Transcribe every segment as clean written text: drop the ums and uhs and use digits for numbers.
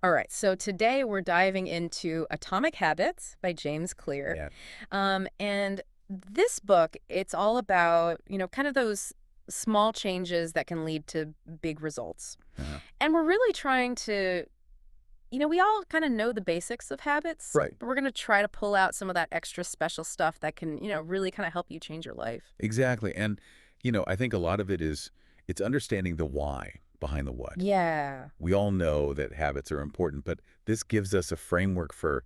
All right, so today we're diving into Atomic Habits by James Clear. Yeah. And this book, it's all about, kind of those small changes that can lead to big results. Uh, And we're really trying to, we all kind of know the basics of habits, right. but we're going to try to pull out some of that extra special stuff that can, really kind of help you change your life. Exactly. And, I think a lot of it is it's understanding the why behind the what. Yeah. We all know that habits are important, but this gives us a framework for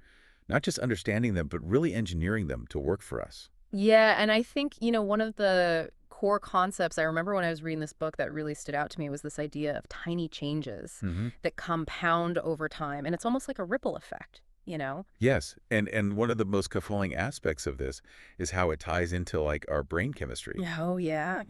not just understanding them, but really engineering them to work for us. Yeah, and I think, one of the core concepts I remember when I was reading this book that really stood out to me was this idea of tiny changes Hmm. that compound over time. And it's almost like a ripple effect. Yes. And one of the most fulfilling aspects of this is how it ties into like our brain chemistry. Oh, yeah.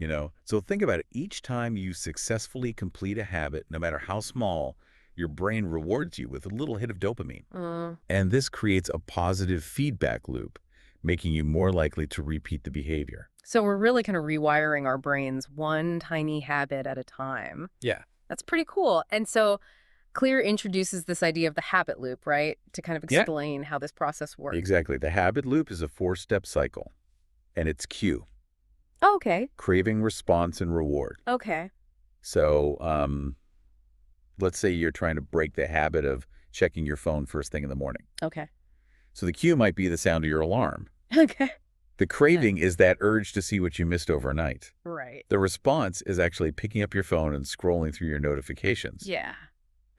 So think about it. Each time you successfully complete a habit, no matter how small, your brain rewards you with a little hit of dopamine. Mm. And this creates a positive feedback loop, making you more likely to repeat the behavior. So we're really kind of rewiring our brains one tiny habit at a time. Yeah. That's pretty cool. And so Clear introduces this idea of the habit loop, right? To kind of Yeah, explain how this process works. exactly. The habit loop is a four-step cycle, and it's cue, Oh, okay. craving, response, and reward. Okay. So let's say you're trying to break the habit of checking your phone first thing in the morning. Okay. So the cue might be the sound of your alarm. Okay. The craving is that urge to see what you missed overnight. Right. The response is actually picking up your phone and scrolling through your notifications. Yeah.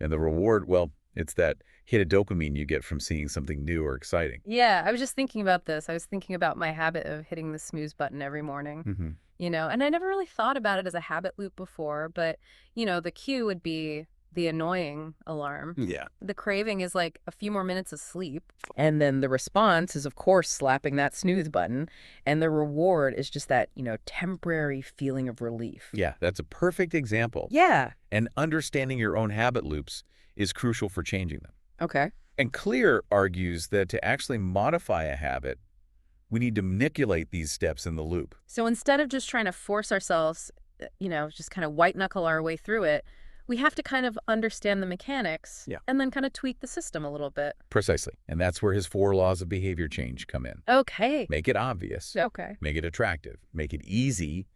And the reward, well, it's that hit of dopamine you get from seeing something new or exciting. Yeah, I was just thinking about this. I was thinking about my habit of hitting the snooze button every morning, Hmm. and I never really thought about it as a habit loop before, but, the cue would be the annoying alarm. Yeah. The craving is like a few more minutes of sleep. And then the response is, of course, slapping that snooze button. And the reward is just that, temporary feeling of relief. Yeah, that's a perfect example. Yeah. And understanding your own habit loops is crucial for changing them. Okay. And Clear argues that to actually modify a habit, we need to manipulate these steps in the loop. So instead of just trying to force ourselves, just kind of white knuckle our way through it, we have to kind of understand the mechanics Yeah. and then kind of tweak the system a little bit. Precisely. And that's where his four laws of behavior change come in. Okay. Make it obvious, Okay. make it attractive, make it easy,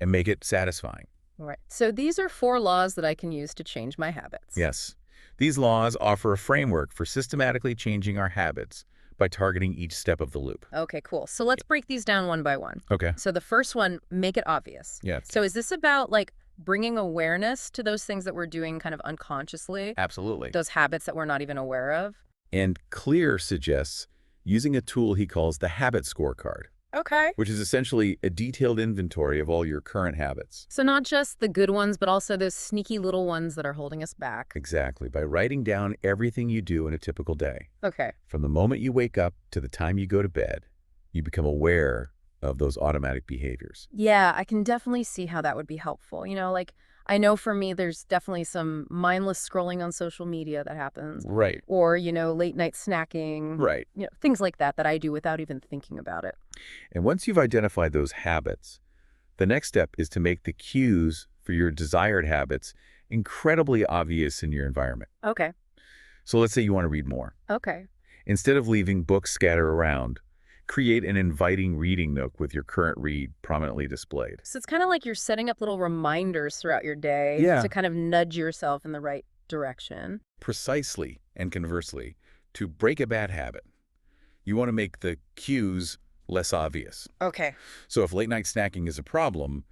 and make it satisfying. All right. So these are 4 laws that I can use to change my habits. Yes. These laws offer a framework for systematically changing our habits by targeting each step of the loop. Okay, cool. So let's break these down one by one. Okay. So the first one, make it obvious. Yeah. So is this about like bringing awareness to those things that we're doing kind of unconsciously, Absolutely. those habits that we're not even aware of? And Clear suggests using a tool he calls the habit scorecard, Okay. which is essentially a detailed inventory of all your current habits. So not just the good ones, but also those sneaky little ones that are holding us back. Exactly. By writing down everything you do in a typical day, Okay. from the moment you wake up to the time you go to bed, you become aware of those automatic behaviors. Yeah, I can definitely see how that would be helpful. Like I know for me, there's definitely some mindless scrolling on social media that happens, Right. or, late night snacking, Right. things like that I do without even thinking about it. And once you've identified those habits, the next step is to make the cues for your desired habits incredibly obvious in your environment. Okay. So let's say you want to read more. Okay. Instead of leaving books scattered around, create an inviting reading nook with your current read prominently displayed. So it's kind of like you're setting up little reminders throughout your day Yeah. to kind of nudge yourself in the right direction. Precisely, and conversely, to break a bad habit, you want to make the cues less obvious. Okay. So if late night snacking is a problem,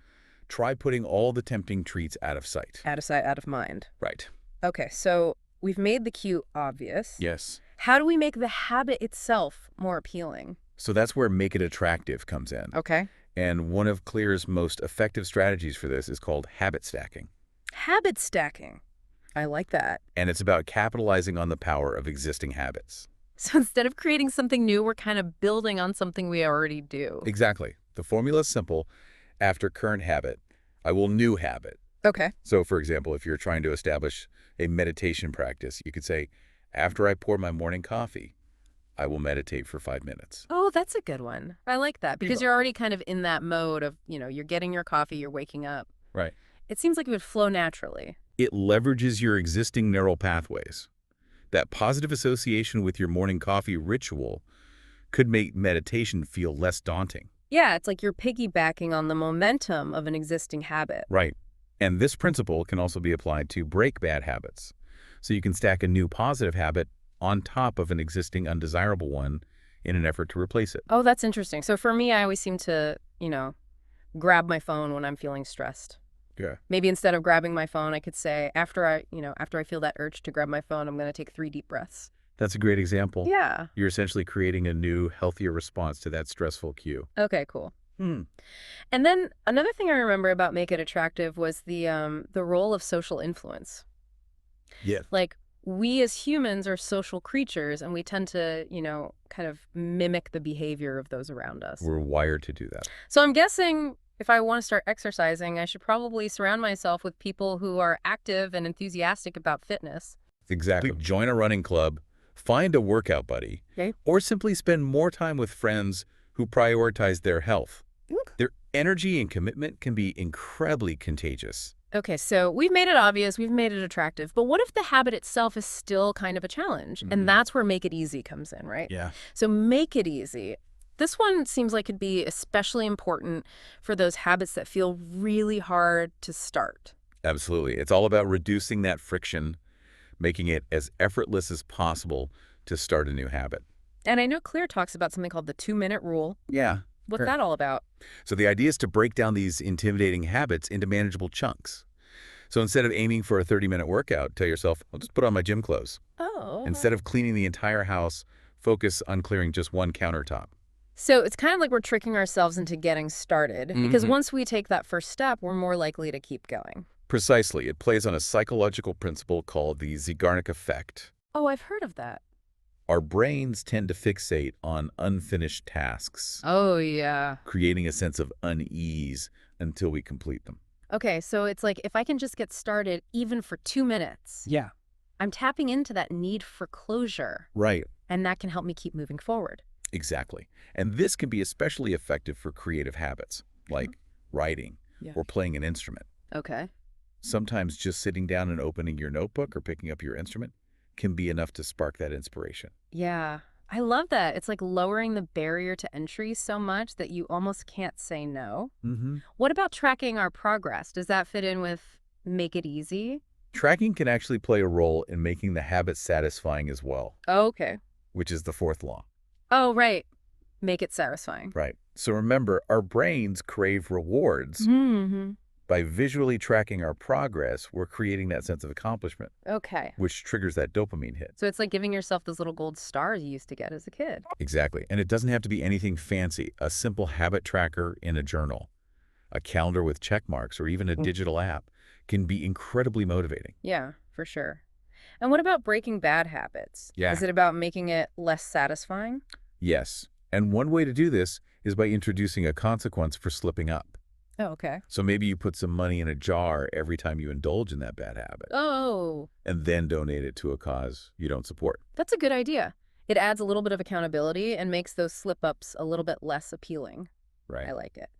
try putting all the tempting treats out of sight. Out of sight, out of mind. Right. Okay, so we've made the cue obvious. Yes. How do we make the habit itself more appealing? So that's where make it attractive comes in. Okay. And one of Clear's most effective strategies for this is called habit stacking. Habit stacking. I like that. And it's about capitalizing on the power of existing habits. So instead of creating something new, we're kind of building on something we already do. Exactly. The formula is simple. After current habit, I will new habit. Okay. So for example, if you're trying to establish a meditation practice, you could say, after I pour my morning coffee, I will meditate for 5 minutes. Oh, that's a good one. I like that because Bingo. you're already kind of in that mode of, you're getting your coffee, you're waking up. Right. It seems like it would flow naturally. It leverages your existing neural pathways. That positive association with your morning coffee ritual could make meditation feel less daunting. Yeah, it's like you're piggybacking on the momentum of an existing habit. Right. And this principle can also be applied to break bad habits. So you can stack a new positive habit on top of an existing undesirable one in an effort to replace it. Oh, that's interesting. So for me, I always seem to, grab my phone when I'm feeling stressed. Yeah. Maybe instead of grabbing my phone, I could say after I feel that urge to grab my phone, I'm going to take 3 deep breaths. That's a great example. Yeah. You're essentially creating a new, healthier response to that stressful cue. Okay, cool. Hmm. And then another thing I remember about Make It Attractive was the role of social influence. Yeah. Like, we as humans are social creatures, and we tend to, kind of mimic the behavior of those around us. We're wired to do that. So I'm guessing if I want to start exercising, I should probably surround myself with people who are active and enthusiastic about fitness. Exactly. Join a running club, find a workout buddy, Okay. or simply spend more time with friends who prioritize their health. Their energy and commitment can be incredibly contagious. Okay, so we've made it obvious, we've made it attractive, but what if the habit itself is still kind of a challenge? And that's where Make It Easy comes in, right? Yeah. So Make It Easy. This one seems like it'd be especially important for those habits that feel really hard to start. Absolutely. It's all about reducing that friction, making it as effortless as possible to start a new habit. And I know Clear talks about something called the 2-minute rule. Yeah. What's Sure. that all about? So the idea is to break down these intimidating habits into manageable chunks. So instead of aiming for a 30-minute workout, tell yourself, I'll just put on my gym clothes. Oh. Instead of cleaning the entire house, focus on clearing just one countertop. So it's kind of like we're tricking ourselves into getting started, because once we take that first step, we're more likely to keep going. Precisely. It plays on a psychological principle called the Zeigarnik effect. Oh, I've heard of that. Our brains tend to fixate on unfinished tasks, Oh, yeah. creating a sense of unease until we complete them. Okay, so it's like if I can just get started even for 2 minutes, Yeah. I'm tapping into that need for closure, Right. and that can help me keep moving forward. Exactly. And this can be especially effective for creative habits, like writing Yeah. or playing an instrument. Okay. Sometimes just sitting down and opening your notebook or picking up your instrument can be enough to spark that inspiration. Yeah. I love that. It's like lowering the barrier to entry so much that you almost can't say no. What about tracking our progress? Does that fit in with Make It Easy? Tracking can actually play a role in making the habit satisfying as well, Okay. which is the fourth law. Oh, right. Make it satisfying. Right. So remember, our brains crave rewards. Mm-hmm. By visually tracking our progress, we're creating that sense of accomplishment, Okay. which triggers that dopamine hit. So it's like giving yourself those little gold stars you used to get as a kid. Exactly. And it doesn't have to be anything fancy. A simple habit tracker in a journal, a calendar with check marks, or even a digital app can be incredibly motivating. Yeah, for sure. And what about breaking bad habits? Yeah. Is it about making it less satisfying? Yes. And one way to do this is by introducing a consequence for slipping up. Oh, okay. So maybe you put some money in a jar every time you indulge in that bad habit, Oh, and then donate it to a cause you don't support. that's a good idea. It adds a little bit of accountability and makes those slip-ups a little bit less appealing. Right. I like it.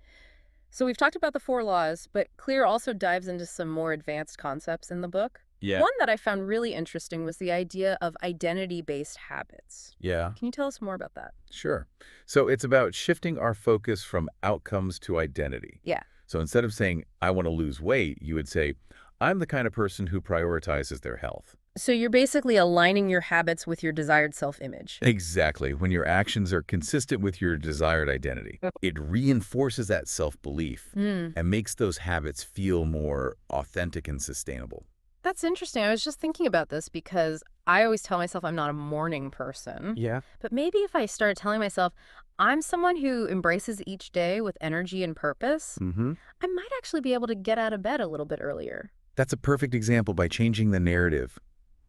So we've talked about the 4 laws, but Clear also dives into some more advanced concepts in the book. Yeah. One that I found really interesting was the idea of identity-based habits. Yeah. Can you tell us more about that? Sure. So it's about shifting our focus from outcomes to identity. Yeah. So instead of saying, I want to lose weight, you would say, I'm the kind of person who prioritizes their health. So you're basically aligning your habits with your desired self-image. Exactly. When your actions are consistent with your desired identity, it reinforces that self-belief and makes those habits feel more authentic and sustainable. That's interesting. I was just thinking about this because I always tell myself I'm not a morning person. Yeah. But maybe if I started telling myself I'm someone who embraces each day with energy and purpose, I might actually be able to get out of bed a little bit earlier. That's a perfect example. By changing the narrative,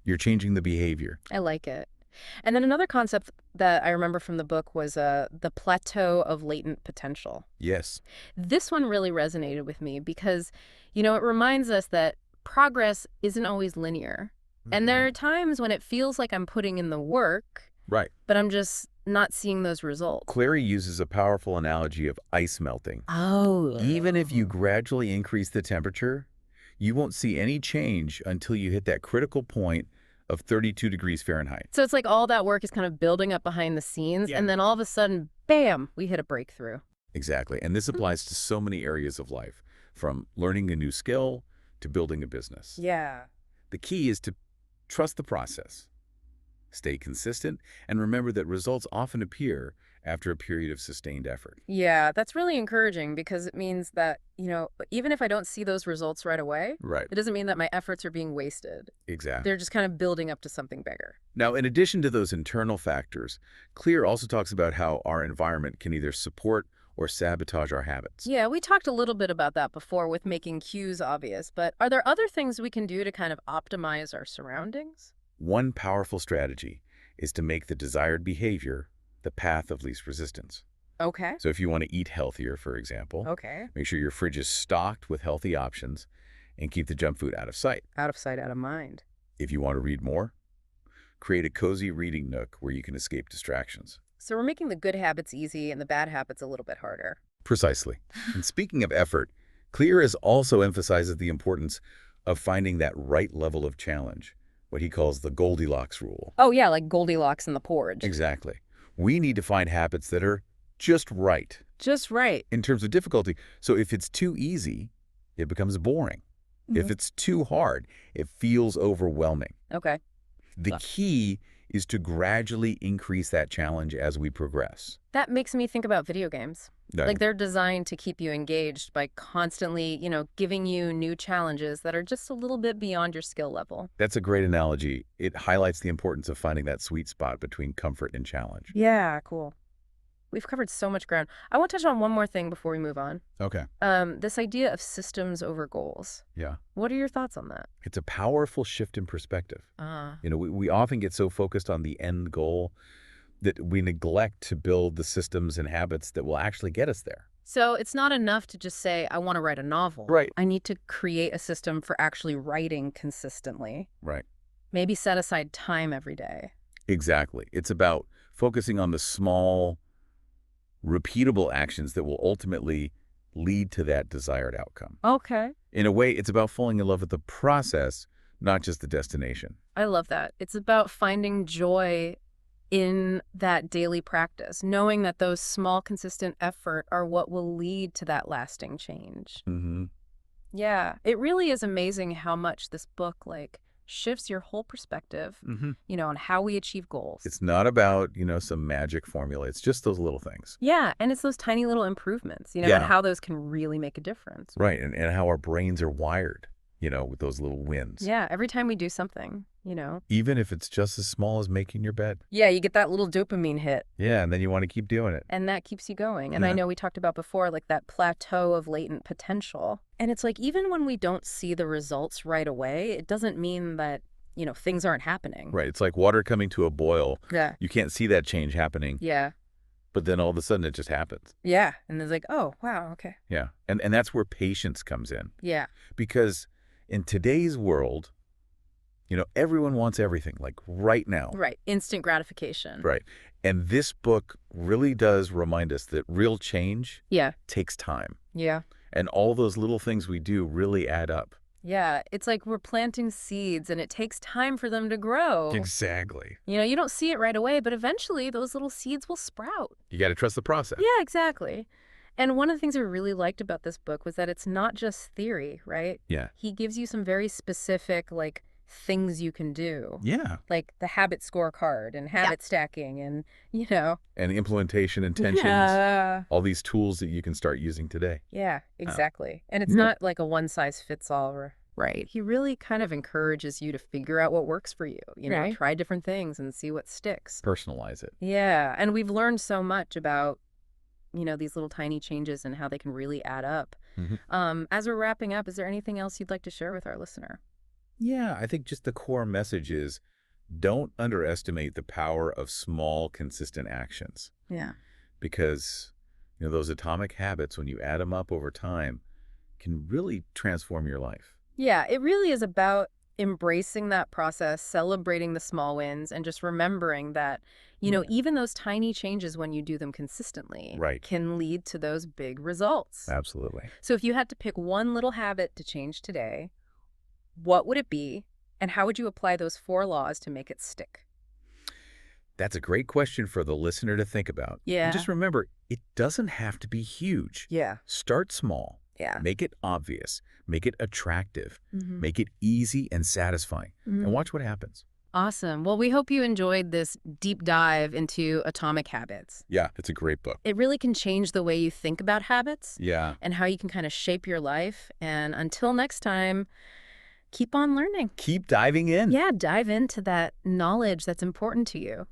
you're changing the behavior. I like it. And then another concept that I remember from the book was the plateau of latent potential. Yes. This one really resonated with me because, it reminds us that progress isn't always linear. And there are times when it feels like I'm putting in the work, Right. but I'm just not seeing those results. Clary uses a powerful analogy of ice melting. Oh. Even if you gradually increase the temperature, you won't see any change until you hit that critical point of 32 degrees Fahrenheit. So it's like all that work is kind of building up behind the scenes, Yeah. and then all of a sudden, bam, we hit a breakthrough. Exactly. And this applies to so many areas of life, from learning a new skill to building a business. Yeah. The key is to trust the process, stay consistent, and remember that results often appear after a period of sustained effort. Yeah, that's really encouraging because it means that, even if I don't see those results right away, Right. it doesn't mean that my efforts are being wasted. Exactly. They're just kind of building up to something bigger. Now, in addition to those internal factors, Clear also talks about how our environment can either support or sabotage our habits. Yeah, we talked a little bit about that before with making cues obvious, but are there other things we can do to kind of optimize our surroundings? One powerful strategy is to make the desired behavior the path of least resistance. Okay. So if you want to eat healthier, for example, Okay. make sure your fridge is stocked with healthy options and keep the junk food out of sight. Out of sight, out of mind. If you want to read more, create a cozy reading nook where you can escape distractions. So we're making the good habits easy and the bad habits a little bit harder. Precisely. And speaking of effort, Clear is also emphasizes the importance of finding that right level of challenge, what he calls the Goldilocks rule. Oh, yeah, like Goldilocks in the porridge. Exactly. We need to find habits that are just right Just right. in terms of difficulty. So if it's too easy, it becomes boring. If it's too hard, it feels overwhelming. Okay. The key is to gradually increase that challenge as we progress. That makes me think about video games. That- Like they're designed to keep you engaged by constantly, giving you new challenges that are just a little bit beyond your skill level. That's a great analogy. It highlights the importance of finding that sweet spot between comfort and challenge. Yeah, cool. We've covered so much ground. I want to touch on one more thing before we move on. Okay. This idea of systems over goals. Yeah. What are your thoughts on that? It's a powerful shift in perspective. Ah. We often get so focused on the end goal that we neglect to build the systems and habits that will actually get us there. So it's not enough to just say, I want to write a novel. Right. I need to create a system for actually writing consistently. Right. Maybe set aside time every day. Exactly. It's about focusing on the small, repeatable actions that will ultimately lead to that desired outcome. Okay. In a way, it's about falling in love with the process, not just the destination. I love that. It's about finding joy in that daily practice, knowing that those small, consistent effort are what will lead to that lasting change. Mm-hmm. Yeah, it really is amazing how much this book, shifts your whole perspective, Mm-hmm. on how we achieve goals. It's not about, some magic formula. It's just those little things. Yeah, and it's those tiny little improvements, Yeah. and how those can really make a difference. Right. And how our brains are wired, with those little wins. Yeah, every time we do something, Even if it's just as small as making your bed. Yeah, you get that little dopamine hit. Yeah, and then you want to keep doing it. And that keeps you going. And I Yeah. know we talked about before, that plateau of latent potential. And it's even when we don't see the results right away, it doesn't mean that, things aren't happening. Right. It's like water coming to a boil. Yeah. You can't see that change happening, Yeah. but then all of a sudden it just happens. Yeah. And it's oh, wow, okay. Yeah. And that's where patience comes in. Yeah. Because in today's world, everyone wants everything, right now. Right. Instant gratification. Right. And this book really does remind us that real change Yeah. takes time. Yeah. And all those little things we do really add up. Yeah. It's like we're planting seeds and it takes time for them to grow. Exactly. You don't see it right away, but eventually those little seeds will sprout. You got to trust the process. Yeah, exactly. And one of the things I really liked about this book was that it's not just theory, right? Yeah. He gives you some very specific, things you can do. Yeah. Like the habit scorecard and habit stacking and, And implementation intentions. Yeah. All these tools that you can start using today. Yeah, exactly. And it's Yeah. not like a one-size-fits-all, right? He really kind of encourages you to figure out what works for you. Right. Try different things and see what sticks. Personalize it. Yeah, and we've learned so much about, these little tiny changes and how they can really add up. As we're wrapping up, is there anything else you'd like to share with our listener? Yeah, I think just the core message is don't underestimate the power of small, consistent actions. Yeah. Because, those atomic habits, when you add them up over time, can really transform your life. Yeah, it really is about embracing that process, celebrating the small wins, and just remembering that, even those tiny changes when you do them consistently Right. can lead to those big results. Absolutely. So if you had to pick one little habit to change today, what would it be And how would you apply those 4 laws to make it stick? That's a great question for the listener to think about. And Yeah. just remember, it doesn't have to be huge. Yeah. Start small. Yeah. Make it obvious. Make it attractive. Mm-hmm. Make it easy and satisfying. And Mm-hmm. watch what happens. Awesome. Well, we hope you enjoyed this deep dive into atomic habits. Yeah, it's a great book. It really can change the way you think about habits Yeah. and how you can kind of shape your life. And until next time, keep on learning. Keep diving in. Yeah, dive into that knowledge that's important to you.